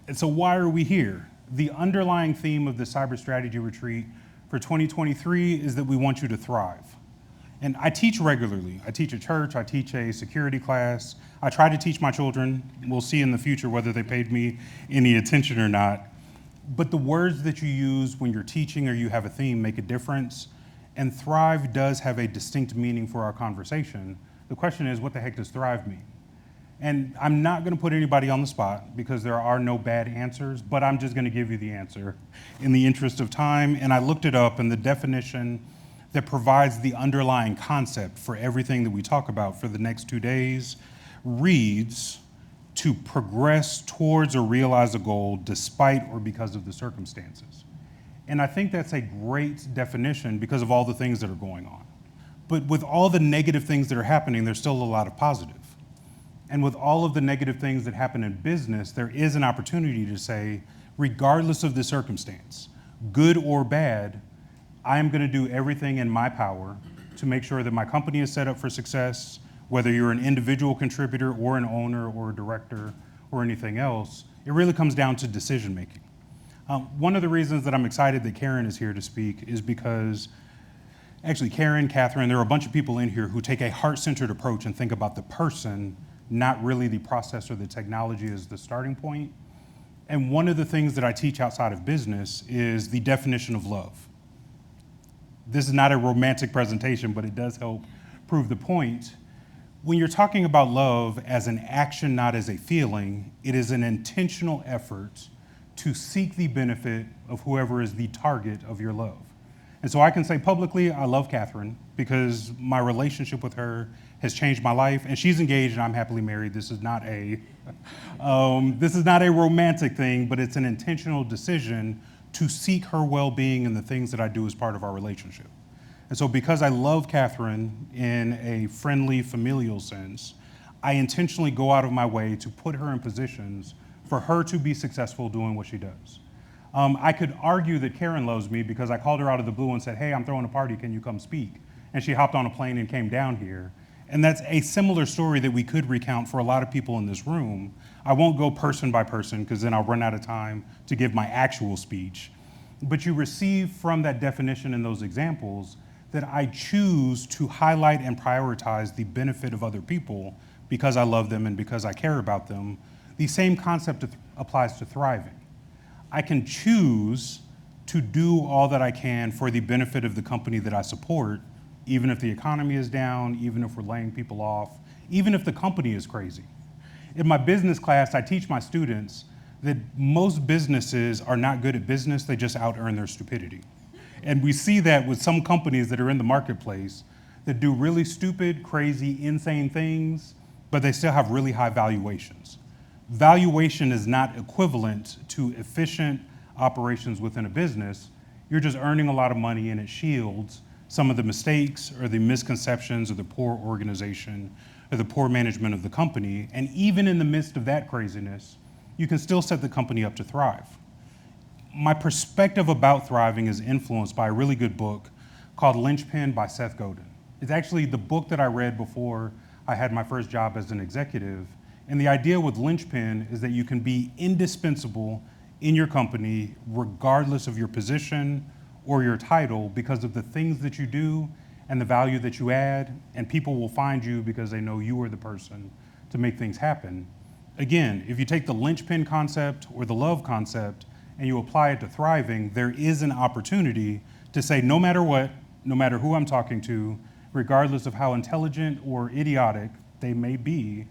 And so why are we here? The underlying theme of the Cyber Strategy Retreat for 2023 is that we want you to thrive. And I teach regularly. I teach at church, I teach a security class. I try to teach my children. We'll see in the future whether they paid me any attention or not. But the words that you use when you're teaching or you have a theme make a difference. And thrive does have a distinct meaning for our conversation. The question is, what the heck does thrive mean? And I'm not gonna put anybody on the spot because there are no bad answers, but I'm just gonna give you the answer in the interest of time. And I looked it up, and the definition that provides the underlying concept for everything that we talk about for the next 2 days reads, to progress towards or realize a goal despite or because of the circumstances. And I think that's a great definition because of all the things that are going on. But with all the negative things that are happening, there's still a lot of positive. And with all of the negative things that happen in business, there is an opportunity to say, regardless of the circumstance, good or bad, I am gonna do everything in my power to make sure that my company is set up for success, whether you're an individual contributor or an owner or a director or anything else. It really comes down to decision making. One of the reasons that I'm excited that Karen is here to speak is because actually Karen, Catherine, there are a bunch of people in here who take a heart-centered approach and think about the person, not really the process or the technology as the starting point. And one of the things that I teach outside of business is the definition of love. This is not a romantic presentation, but it does help prove the point. When you're talking about love as an action, not as a feeling, it is an intentional effort to seek the benefit of whoever is the target of your love. And so I can say publicly, I love Catherine because my relationship with her has changed my life, and she's engaged and I'm happily married. This is not a romantic thing, but it's an intentional decision to seek her well-being and the things that I do as part of our relationship. And so because I love Catherine in a friendly, familial sense, I intentionally go out of my way to put her in positions for her to be successful doing what she does. I could argue that Karen loves me because I called her out of the blue and said, hey, I'm throwing a party, can you come speak? And she hopped on a plane and came down here. And that's a similar story that we could recount for a lot of people in this room. I won't go person by person because then I'll run out of time to give my actual speech. But you receive from that definition and those examples that I choose to highlight and prioritize the benefit of other people because I love them and because I care about them. The same concept applies to thriving. I can choose to do all that I can for the benefit of the company that I support, even if the economy is down, even if we're laying people off, even if the company is crazy. In my business class, I teach my students that most businesses are not good at business, they just out-earn their stupidity. And we see that with some companies that are in the marketplace that do really stupid, crazy, insane things, but they still have really high valuations. Valuation is not equivalent to efficient operations within a business. You're just earning a lot of money and it shields some of the mistakes or the misconceptions or the poor organization or the poor management of the company. And even in the midst of that craziness, you can still set the company up to thrive. My perspective about thriving is influenced by a really good book called Linchpin by Seth Godin. It's actually the book that I read before I had my first job as an executive. And the idea with Linchpin is that you can be indispensable in your company regardless of your position or your title because of the things that you do and the value that you add, and people will find you because they know you are the person to make things happen. Again, if you take the linchpin concept or the love concept and you apply it to thriving, there is an opportunity to say no matter what, no matter who I'm talking to, regardless of how intelligent or idiotic they may be,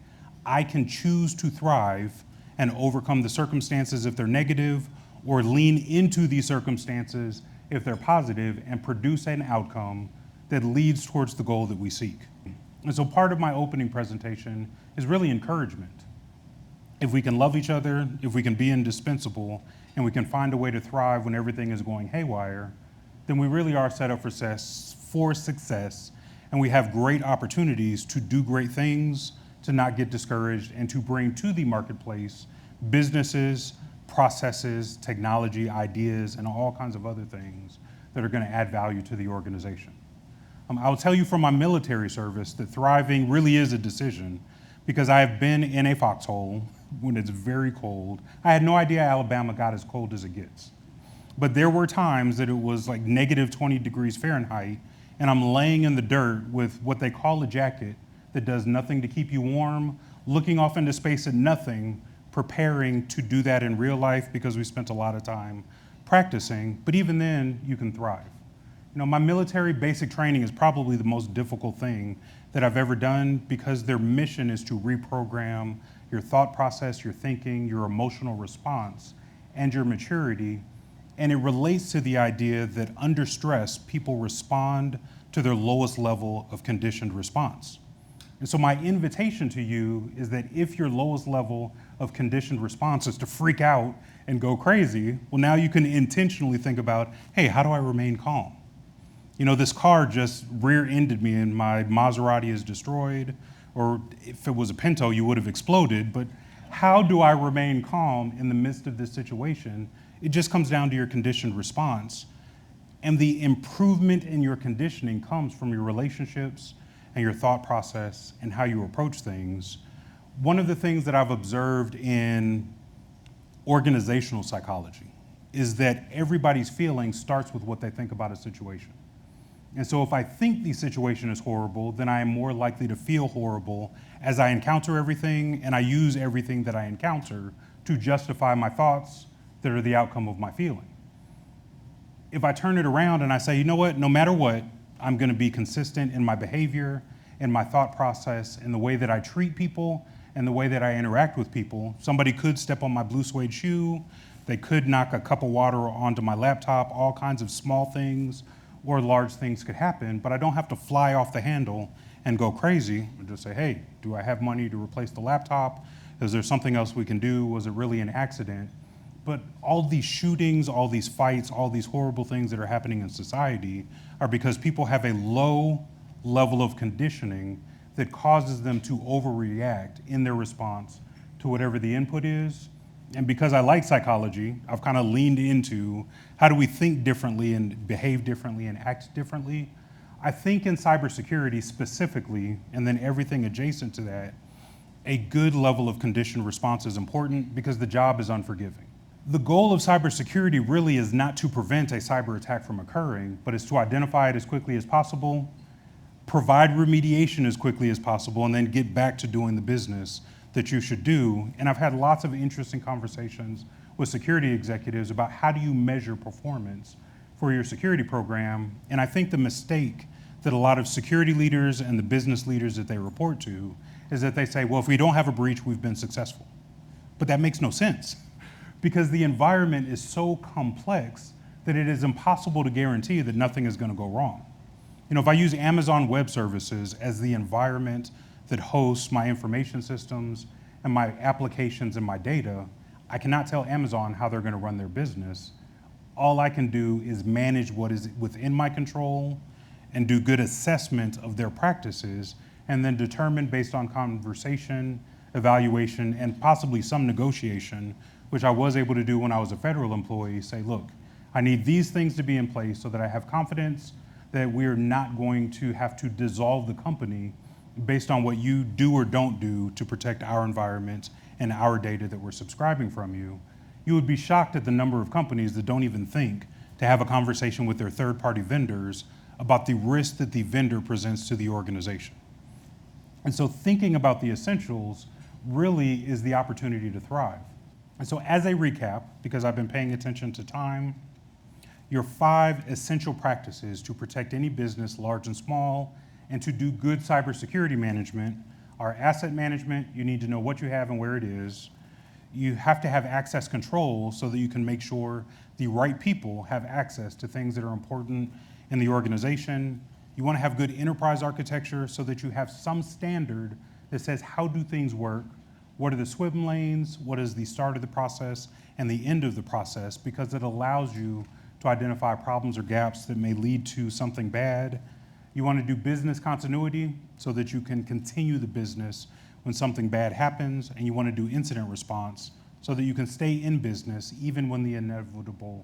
I can choose to thrive and overcome the circumstances if they're negative, or lean into these circumstances if they're positive and produce an outcome that leads towards the goal that we seek. And so part of my opening presentation is really encouragement. If we can love each other, if we can be indispensable, and we can find a way to thrive when everything is going haywire, then we really are set up for success, and we have great opportunities to do great things, to not get discouraged, and to bring to the marketplace businesses, processes, technology, ideas, and all kinds of other things that are going to add value to the organization. I will tell you from my military service that thriving really is a decision, because I have been in a foxhole when it's very cold. I had no idea Alabama got as cold as it gets. But there were times that it was like negative 20 degrees Fahrenheit, and I'm laying in the dirt with what they call a jacket that does nothing to keep you warm, looking off into space at nothing, preparing to do that in real life because we spent a lot of time practicing. But even then, you can thrive. You know, my military basic training is probably the most difficult thing that I've ever done because their mission is to reprogram your thought process, your thinking, your emotional response, and your maturity. And it relates to the idea that under stress, people respond to their lowest level of conditioned response. And so my invitation to you is that if your lowest level of conditioned response is to freak out and go crazy, well, now you can intentionally think about, hey, how do I remain calm? You know, this car just rear-ended me and my Maserati is destroyed, or if it was a Pinto, you would have exploded, but how do I remain calm in the midst of this situation? It just comes down to your conditioned response. And the improvement in your conditioning comes from your relationships and your thought process and how you approach things. One of the things that I've observed in organizational psychology is that everybody's feeling starts with what they think about a situation. And so if I think the situation is horrible, then I am more likely to feel horrible as I encounter everything, and I use everything that I encounter to justify my thoughts that are the outcome of my feeling. If I turn it around and I say, you know what, no matter what, I'm gonna be consistent in my behavior, in my thought process, in the way that I treat people, and the way that I interact with people. Somebody could step on my blue suede shoe, they could knock a cup of water onto my laptop, all kinds of small things or large things could happen, but I don't have to fly off the handle and go crazy. I just say, hey, do I have money to replace the laptop? Is there something else we can do? Was it really an accident? But all these shootings, all these fights, all these horrible things that are happening in society are because people have a low level of conditioning that causes them to overreact in their response to whatever the input is. And because I like psychology, I've kind of leaned into how do we think differently and behave differently and act differently. I think in cybersecurity specifically, and then everything adjacent to that, a good level of conditioned response is important because the job is unforgiving. The goal of cybersecurity really is not to prevent a cyber attack from occurring, but is to identify it as quickly as possible, provide remediation as quickly as possible, and then get back to doing the business that you should do. And I've had lots of interesting conversations with security executives about how do you measure performance for your security program. And I think the mistake that a lot of security leaders and the business leaders that they report to is that they say, well, if we don't have a breach, we've been successful. But that makes no sense because the environment is so complex that it is impossible to guarantee that nothing is going to go wrong. You know, if I use Amazon Web Services as the environment that hosts my information systems and my applications and my data, I cannot tell Amazon how they're going to run their business. All I can do is manage what is within my control and do good assessment of their practices and then determine based on conversation, evaluation, and possibly some negotiation, which I was able to do when I was a federal employee, say, look, I need these things to be in place so that I have confidence that we're not going to have to dissolve the company based on what you do or don't do to protect our environment and our data that we're subscribing from you. You would be shocked at the number of companies that don't even think to have a conversation with their third-party vendors about the risk that the vendor presents to the organization. And so thinking about the essentials really is the opportunity to thrive. And so as a recap, because I've been paying attention to time, your 5 essential practices to protect any business, large and small, and to do good cybersecurity management are asset management. You need to know what you have and where it is. You have to have access control so that you can make sure the right people have access to things that are important in the organization. You want to have good enterprise architecture so that you have some standard that says how do things work, what are the swim lanes, what is the start of the process and the end of the process, because it allows you to identify problems or gaps that may lead to something bad. You want to do business continuity so that you can continue the business when something bad happens, and you want to do incident response so that you can stay in business even when the inevitable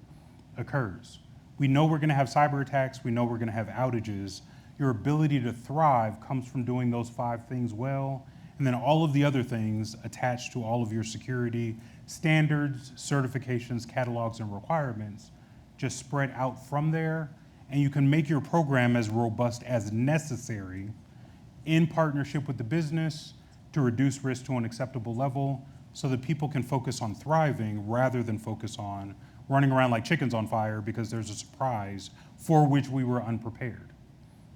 occurs. We know we're going to have cyber attacks, we know we're going to have outages. Your ability to thrive comes from doing those 5 things well and then all of the other things attached to all of your security standards, certifications, catalogs, and requirements just spread out from there, and you can make your program as robust as necessary in partnership with the business to reduce risk to an acceptable level so that people can focus on thriving rather than focus on running around like chickens on fire because there's a surprise for which we were unprepared.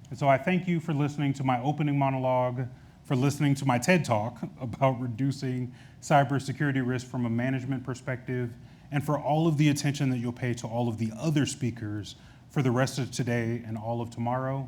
And so I thank you for listening to my opening monologue, for listening to my TED Talk about reducing cybersecurity risk from a management perspective, and for all of the attention that you'll pay to all of the other speakers for the rest of today and all of tomorrow.